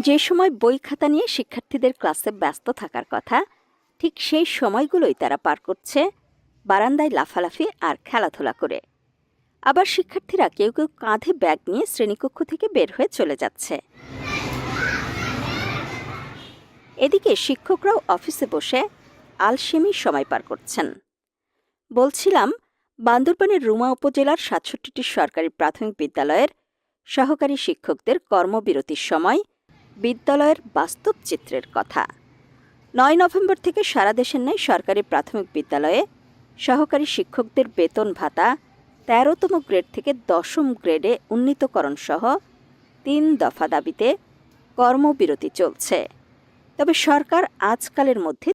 যে সময় বই খাতা নিয়ে শিক্ষার্থীদের ক্লাসে ব্যস্ত থাকার কথা, ঠিক সেই সময়গুলোই তারা পার করছে বারান্দায় লাফালাফি আর খেলাধুলা করে। আবার শিক্ষার্থীরা কেউ কেউ কাঁধে ব্যাগ নিয়ে শ্রেণীকক্ষ থেকে বের হয়ে চলে যাচ্ছে। এদিকে শিক্ষকরাও অফিসে বসে আলসেমি সময় পার করছেন। বলছিলাম, বান্দরবানের রুমা উপজেলার ৬৭টি সরকারি প্রাথমিক বিদ্যালয়ের সহকারী শিক্ষকদের কর্মবিরতির সময় বিদ্যালয়ের বাস্তব চিত্রের কথা। ৯ নভেম্বর থেকে সারা দেশের ন্যায় সরকারি প্রাথমিক বিদ্যালয়ে সহকারী শিক্ষকদের বেতন ভাতা ১৩তম গ্রেড থেকে ১০ম গ্রেডে উন্নীতকরণ সহ ৩ দফা দাবিতে কর্মবিরতি চলছে। তবে সরকার আজকালের মধ্যে